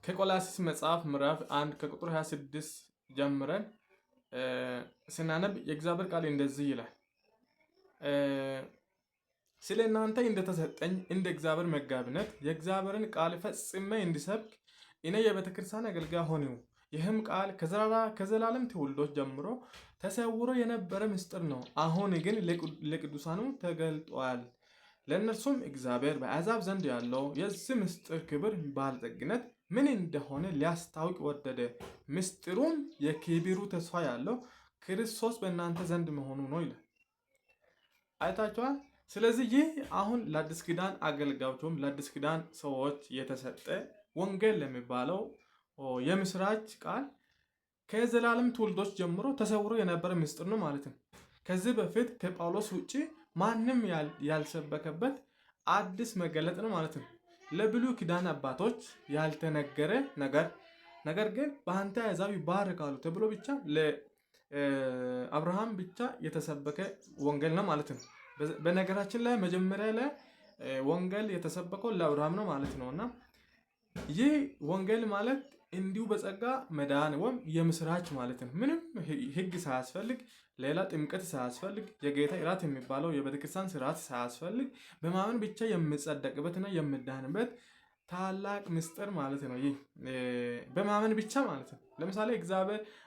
ከቆላስይስ መጽሐፍ ምዕራፍ 1 ከቁጥር 26 ጀምረን ስናነብ የእግዚአብሔር ቃል እንደዚህ ይላል። ስለ እናንተ እንደተሰጠኝ እንደ እግዚአብሔር መጋቢነት የእግዚአብሔርን ቃል ፈጽሜ እንዲሰብክ እኔ የቤተ ክርስቲያን አገልጋይ ሆንሁ። ይህም ቃል ከዘላለም ትውልዶች ጀምሮ ተሰውሮ የነበረ ምስጢር ነው፣ አሁን ግን ለቅዱሳኑ ተገልጧል። ለእነርሱም እግዚአብሔር በአሕዛብ ዘንድ ያለው የዚህ ምስጢር ክብር ባለጠግነት ምን እንደሆነ ሊያስታውቅ ወደደ። ምስጢሩም የክብሩ ተስፋ ያለው ክርስቶስ በእናንተ ዘንድ መሆኑ ነው ይላል። አይታችኋል። ስለዚህ ይህ አሁን ለአዲስ ኪዳን አገልጋዮች ወይም ለአዲስ ኪዳን ሰዎች የተሰጠ ወንጌል ለሚባለው የምስራች ቃል ከዘላለም ትውልዶች ጀምሮ ተሰውሮ የነበረ ምስጢር ነው ማለት ነው። ከዚህ በፊት ከጳውሎስ ውጭ ማንም ያልሰበከበት አዲስ መገለጥ ነው ማለት ነው። ለብሉይ ኪዳን አባቶች ያልተነገረ ነገር ግን በአንተ አሕዛብ ይባረካሉ ተብሎ ብቻ ለአብርሃም ብቻ የተሰበከ ወንጌል ነው ማለት ነው። በነገራችን ላይ መጀመሪያ ላይ ወንጌል የተሰበከው ለአብርሃም ነው ማለት ነው እና ይህ ወንጌል ማለት እንዲሁ በጸጋ መዳን ወይም የምስራች ማለት ነው። ምንም ሕግ ሳያስፈልግ፣ ሌላ ጥምቀት ሳያስፈልግ፣ የጌታ እራት የሚባለው የቤተክርስቲያን ስርዓት ሳያስፈልግ በማመን ብቻ የምጸደቅበትና የምዳንበት ታላቅ ምስጢር ማለት ነው። ይህ በማመን ብቻ ማለት ነው። ለምሳሌ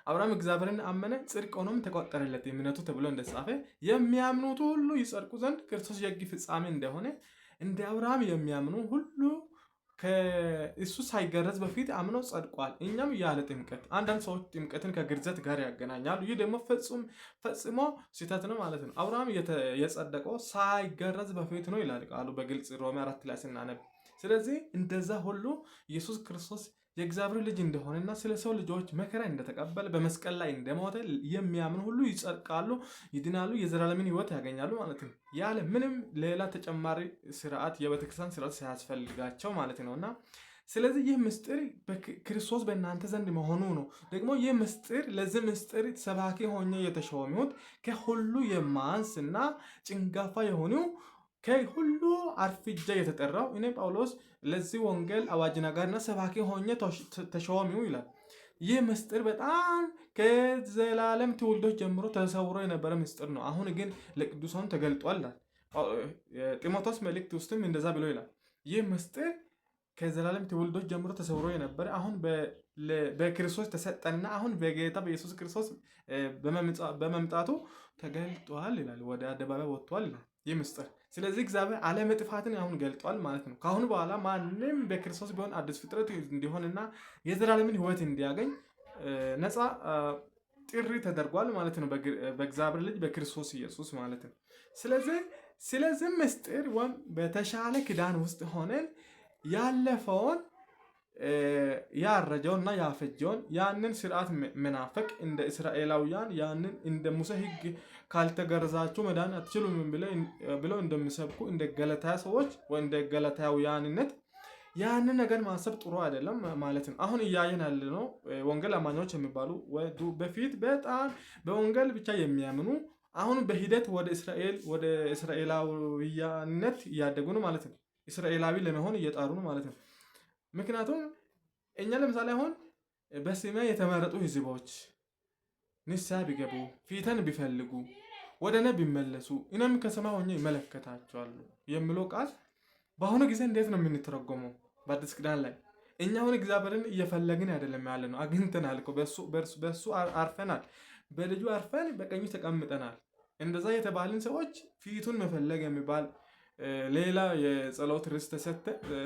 አብርሃም እግዚአብሔርን አመነ፣ ጽድቅ ሆኖም ተቆጠረለት እምነቱ ተብሎ እንደተጻፈ የሚያምኑት ሁሉ ይጸድቁ ዘንድ ክርስቶስ የሕግ ፍጻሜ እንደሆነ እንደ አብርሃም የሚያምኑ ሁሉ ከእሱ ሳይገረዝ በፊት አምነው ጸድቋል። እኛም ያለ ጥምቀት፣ አንዳንድ ሰዎች ጥምቀትን ከግርዘት ጋር ያገናኛሉ። ይህ ደግሞ ፈጽሞ ስህተት ነው ማለት ነው። አብርሃም የጸደቀው ሳይገረዝ በፊት ነው ይላል ቃሉ በግልጽ ሮሜ 4 ላይ ስናነብ። ስለዚህ እንደዛ ሁሉ ኢየሱስ ክርስቶስ የእግዚአብሔር ልጅ እንደሆነና ስለ ሰው ልጆች መከራ እንደተቀበለ በመስቀል ላይ እንደሞተ የሚያምኑ ሁሉ ይጸድቃሉ፣ ይድናሉ፣ የዘላለምን ሕይወት ያገኛሉ ማለት ነው። ያለ ምንም ሌላ ተጨማሪ ስርዓት የቤተክርስቲያን ስርዓት ሳያስፈልጋቸው ማለት ነውና ስለዚህ ይህ ምስጢር ክርስቶስ በእናንተ ዘንድ መሆኑ ነው። ደግሞ ይህ ምስጢር ለዚህ ምስጢር ሰባኪ ሆኜ የተሾምሁት ከሁሉ የማንስና ጭንጋፋ የሆነው ከሁሉ አርፍጄ የተጠራው እኔ ጳውሎስ ለዚህ ወንጌል አዋጅ ነጋሪና ሰባኪ ሆኜ ተሾምሁ ይላል። ይህ ምስጢር በጣም ከዘላለም ትውልዶች ጀምሮ ተሰውሮ የነበረ ምስጢር ነው፣ አሁን ግን ለቅዱሳኑ ተገልጧል። ጢሞቴዎስ መልእክት ውስጥም እንደዛ ብሎ ይላል። ይህ ምስጢር ከዘላለም ትውልዶች ጀምሮ ተሰውሮ የነበረ አሁን በክርስቶስ ተሰጠና አሁን በጌታ በኢየሱስ ክርስቶስ በመምጣቱ ተገልጧል ይላል። ወደ አደባባይ ወጥቷል ይላል ይህ ምስጢር። ስለዚህ እግዚአብሔር ዓለም ጥፋትን አሁን ገልጧል ማለት ነው። ከአሁን በኋላ ማንም በክርስቶስ ቢሆን አዲስ ፍጥረት እንዲሆንና የዘላለምን ሕይወት እንዲያገኝ ነፃ ጥሪ ተደርጓል ማለት ነው በእግዚአብሔር ልጅ በክርስቶስ ኢየሱስ ማለት ነው። ስለዚህ ምስጢር ወይም በተሻለ ኪዳን ውስጥ ሆነን ያለፈውን ያረጀውና ያፈጀውን ያንን ስርዓት መናፈቅ እንደ እስራኤላውያን ያንን እንደ ሙሴ ሕግ ካልተገረዛችሁ መዳን አትችሉም ብለው እንደሚሰብኩ እንደ ገላትያ ሰዎች ወይ እንደ ገላትያውያንነት ያንን ነገር ማሰብ ጥሩ አይደለም ማለት ነው። አሁን እያየን ያለ ነው ወንጌል አማኞች የሚባሉ በፊት በጣም በወንጌል ብቻ የሚያምኑ አሁን በሂደት ወደ እስራኤላውያንነት እያደጉ ነው ማለት ነው። እስራኤላዊ ለመሆን እየጣሩ ነው ማለት ነው። ምክንያቱም እኛ ለምሳሌ አሁን በስሜ የተመረጡ ህዝቦች ንስሐ ቢገቡ ፊተን ቢፈልጉ ወደ እኔ ቢመለሱ እኔም ከሰማይ ሆኜ ይመለከታቸዋለሁ የሚለው ቃል በአሁኑ ጊዜ እንዴት ነው የምንተረጎመው? በአዲስ ኪዳን ላይ እኛ አሁን እግዚአብሔርን እየፈለግን አይደለም ያለ ነው። አግኝተናል እኮ በሱ አርፈናል፣ በልጁ አርፈን በቀኙ ተቀምጠናል። እንደዛ የተባልን ሰዎች ፊቱን መፈለግ የሚባል ሌላ የጸሎት ርዕስ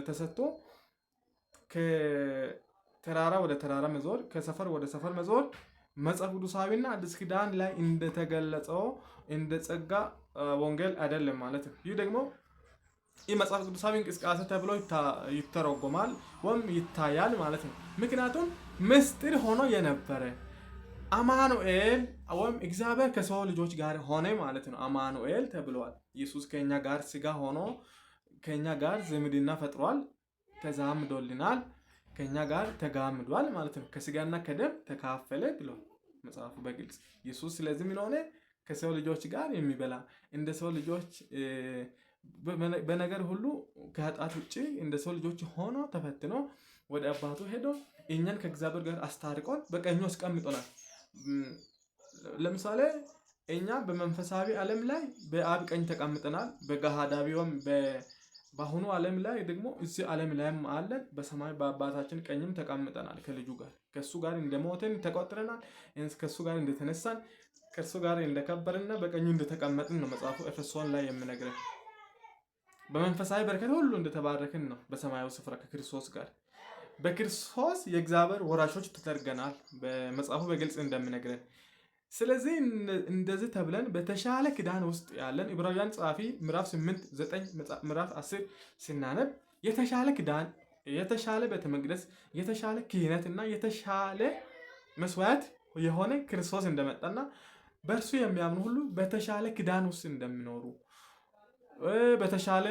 ተሰጥቶ ከተራራ ወደ ተራራ መዞር፣ ከሰፈር ወደ ሰፈር መዞር መጽሐፍ ቅዱሳዊና አዲስ ኪዳን ላይ እንደተገለጸው እንደ ጸጋ ወንጌል አይደለም ማለት ነው። ይህ ደግሞ ይህ መጽሐፍ ቅዱሳዊ እንቅስቃሴ ተብሎ ይተረጎማል ወይም ይታያል ማለት ነው። ምክንያቱም ምስጢር ሆኖ የነበረ አማኑኤል ወይም እግዚአብሔር ከሰው ልጆች ጋር ሆነ ማለት ነው። አማኑኤል ተብሏል። ኢየሱስ ከኛ ጋር ስጋ ሆኖ ከኛ ጋር ዝምድና ፈጥሯል፣ ተዛምዶልናል፣ ከኛ ጋር ተጋምዷል ማለት ነው። ከስጋና ከደም ተካፈለ ብሏል መጽሐፉ በግልጽ ኢየሱስ። ስለዚህ ምን ሆነ? ከሰው ልጆች ጋር የሚበላ እንደ ሰው ልጆች በነገር ሁሉ ከኃጢአት ውጭ እንደ ሰው ልጆች ሆኖ ተፈትኖ ወደ አባቱ ሄዶ እኛን ከእግዚአብሔር ጋር አስታርቆን በቀኙ አስቀምጦናል። ለምሳሌ እኛ በመንፈሳዊ ዓለም ላይ በአብ ቀኝ ተቀምጠናል። በገሃዳዊውም በአሁኑ ዓለም ላይ ደግሞ እዚህ ዓለም ላይም አለን። በሰማይ በአባታችን ቀኝም ተቀምጠናል። ከልጁ ጋር ከእሱ ጋር እንደሞትን ተቆጥረናል። ከእሱ ጋር እንደተነሳን ከእሱ ጋር እንደከበርና በቀኙ እንደተቀመጥን ነው መጽሐፉ ኤፌሶን ላይ የምነግረን። በመንፈሳዊ በረከት ሁሉ እንደተባረክን ነው በሰማያዊ ስፍራ ከክርስቶስ ጋር። በክርስቶስ የእግዚአብሔር ወራሾች ተደርገናል በመጽሐፉ በግልጽ እንደምነግረን። ስለዚህ እንደዚህ ተብለን በተሻለ ኪዳን ውስጥ ያለን ዕብራውያን ጸሐፊ ምዕራፍ 8 9 ምዕራፍ 10 ሲናነብ የተሻለ ኪዳን፣ የተሻለ ቤተ መቅደስ፣ የተሻለ ክህነት እና የተሻለ መስዋዕት የሆነ ክርስቶስ እንደመጣና በእርሱ የሚያምኑ ሁሉ በተሻለ ኪዳን ውስጥ እንደሚኖሩ በተሻለ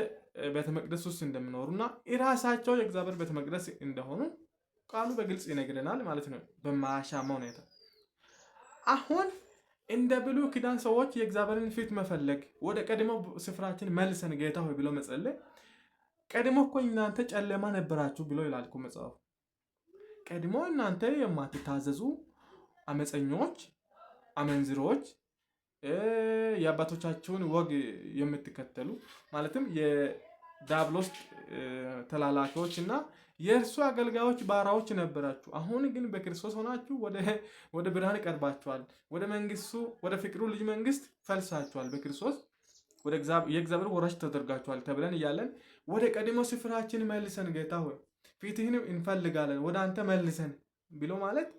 ቤተ መቅደስ ውስጥ እንደሚኖሩና የራሳቸው የእግዚአብሔር ቤተ መቅደስ እንደሆኑ ቃሉ በግልጽ ይነግረናል ማለት ነው በማያሻማ ሁኔታ። አሁን እንደ ብሉይ ኪዳን ሰዎች የእግዚአብሔርን ፊት መፈለግ፣ ወደ ቀድሞው ስፍራችን መልሰን ጌታ ሆይ ብሎ መጸለይ፣ ቀድሞ እኮ እናንተ ጨለማ ነበራችሁ ብሎ ይላል እኮ መጽሐፉ። ቀድሞ እናንተ የማትታዘዙ አመፀኞች፣ አመንዝሮች፣ የአባቶቻችሁን ወግ የምትከተሉ ማለትም የዳብሎስ ተላላኪዎች እና የእርሱ አገልጋዮች ባሪያዎች ነበራችሁ። አሁን ግን በክርስቶስ ሆናችሁ ወደ ብርሃን ቀርባችኋል። ወደ መንግስቱ ወደ ፍቅሩ ልጅ መንግስት ፈልሳችኋል። በክርስቶስ ወደ የእግዚአብሔር ወራሽ ተደርጋችኋል ተብለን እያለን ወደ ቀድሞ ስፍራችን መልሰን ጌታ ሆይ ፊትህን እንፈልጋለን ወደ አንተ መልሰን ብሎ ማለት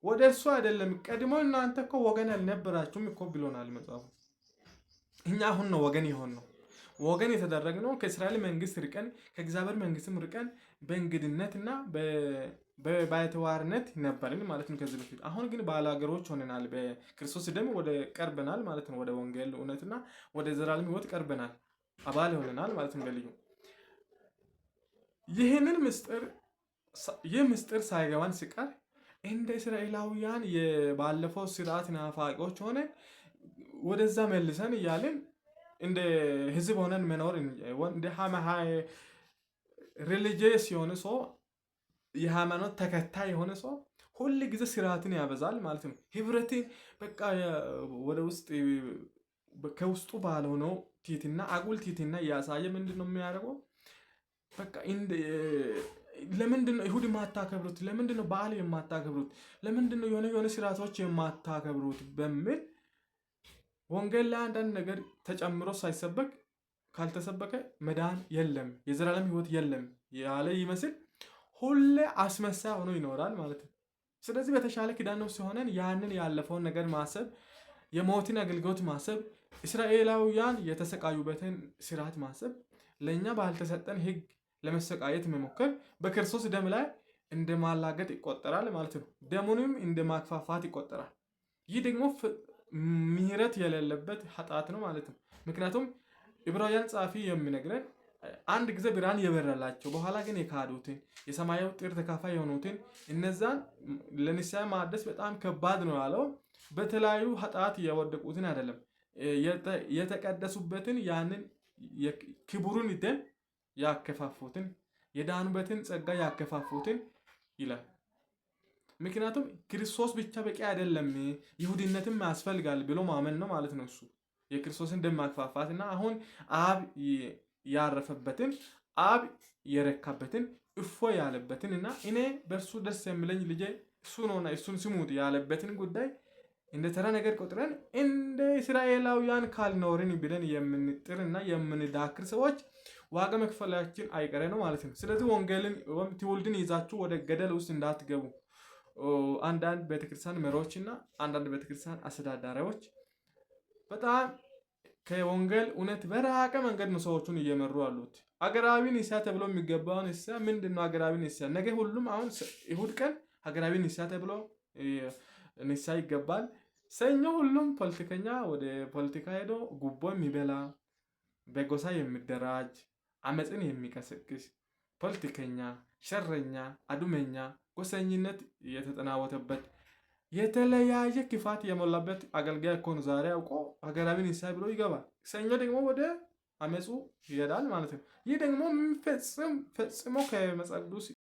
ወደ እርሱ አይደለም። ቀድሞ እናንተ እኮ ወገን አልነበራችሁም እኮ ብሎናል መጽሐፉ። እኛ አሁን ነው ወገን የሆን ነው። ወገን የተደረግነው ከእስራኤል መንግስት ርቀን ከእግዚአብሔር መንግስትም ርቀን በእንግድነትና በባይተዋርነት ነበርን ማለት ነው ከዚህ በፊት። አሁን ግን ባላገሮች ሆነናል። በክርስቶስ ደም ወደ ቀርበናል ማለት ነው። ወደ ወንጌል እውነትና ወደ ዘላለም ሕይወት ቀርበናል፣ አባል ሆነናል ማለት ነው በልዩ። ይህንን ምስጢር ሳይገባን ሲቀር እንደ እስራኤላውያን የባለፈው ስርዓት ናፋቂዎች ሆነን ወደዛ መልሰን እያለን እንደ ህዝብ ሆነን መኖር እንደ ሪሊጂየስ የሆነ ሰው የሃይማኖት ተከታይ የሆነ ሰው ሁል ጊዜ ስርዓትን ያበዛል ማለት ነው። ህብረትን በቃ ወደ ውስጥ ከውስጡ ባልሆነው ቲትና አጉል ቲትና እያሳየ ምንድን ነው የሚያደርገው? በቃ ለምንድን ነው እሁድ የማታከብሩት? ለምንድን ነው በዓል የማታከብሩት? ለምንድን ነው የሆነ ስርዓቶች የማታከብሩት? በሚል ወንጌል ላይ አንዳንድ ነገር ተጨምሮ ሳይሰበክ ካልተሰበከ መዳን የለም፣ የዘላለም ህይወት የለም ያለ ይመስል ሁሌ አስመሳይ ሆኖ ይኖራል ማለት ነው። ስለዚህ በተሻለ ኪዳን ውስጥ ሲሆነን ያንን ያለፈውን ነገር ማሰብ፣ የሞትን አገልግሎት ማሰብ፣ እስራኤላውያን የተሰቃዩበትን ስርዓት ማሰብ፣ ለእኛ ባልተሰጠን ህግ ለመሰቃየት መሞከር በክርስቶስ ደም ላይ እንደ ማላገጥ ይቆጠራል ማለት ነው። ደሙንም እንደ ማክፋፋት ይቆጠራል። ይህ ደግሞ ምህረት የሌለበት ኃጢአት ነው ማለት ነው። ምክንያቱም ዕብራውያን ጸሐፊ የሚነግረን አንድ ጊዜ ብርሃን የበራላቸው በኋላ ግን የካዱትን የሰማያዊ ጥሪ ተካፋይ የሆኑትን እነዛን ለንስሐ ማደስ በጣም ከባድ ነው ያለው። በተለያዩ ኃጢአት የወደቁትን አይደለም የተቀደሱበትን ያንን ክቡርን ደም ያከፋፉትን የዳኑበትን ጸጋ ያከፋፉትን ይላል። ምክንያቱም ክርስቶስ ብቻ በቂ አይደለም ይሁዲነትም ያስፈልጋል ብሎ ማመን ነው ማለት ነው። እሱ የክርስቶስን ደም ማክፋፋት እና አሁን አብ ያረፈበትን አብ የረካበትን እፎ ያለበትን እና እኔ በእርሱ ደስ የሚለኝ ልጄ እሱ ነውና እሱን ስሙት ያለበትን ጉዳይ እንደ ተራ ነገር ቆጥረን እንደ እስራኤላውያን ካልኖርን ብለን የምንጥርና የምንዳክር ሰዎች ዋጋ መክፈላችን አይቀሬ ነው ማለት ነው። ስለዚህ ወንጌልን ትውልድን ይዛችሁ ወደ ገደል ውስጥ እንዳትገቡ አንዳንድ ቤተክርስቲያን መሪዎች እና አንዳንድ ቤተክርስቲያን አስተዳዳሪዎች በጣም ከወንጌል እውነት በራቀ መንገድ ነው ሰዎቹን እየመሩ አሉት። አገራዊ ንስሐ ተብሎ የሚገባውን ንስሐ ምንድን ነው? አገራዊ ንስሐ ነገ ሁሉም አሁን እሁድ ቀን ሀገራዊ ንስሐ ተብሎ ንስሐ ይገባል። ሰኞ ሁሉም ፖለቲከኛ ወደ ፖለቲካ ሄዶ ጉቦ የሚበላ በጎሳ የሚደራጅ አመፅን የሚቀሰቅስ ፖለቲከኛ፣ ሸረኛ፣ አዱመኛ፣ ጎሰኝነት የተጠናወተበት የተለያየ ክፋት የሞላበት አገልጋይ እኮ ነው ዛሬ አውቆ ሀገራዊ ንስሐ ብሎ ይገባል። ሰኞ ደግሞ ወደ አመፁ ይሄዳል ማለት ነው። ይህ ደግሞ ፈጽሞ ከመጽሐፍ ቅዱስ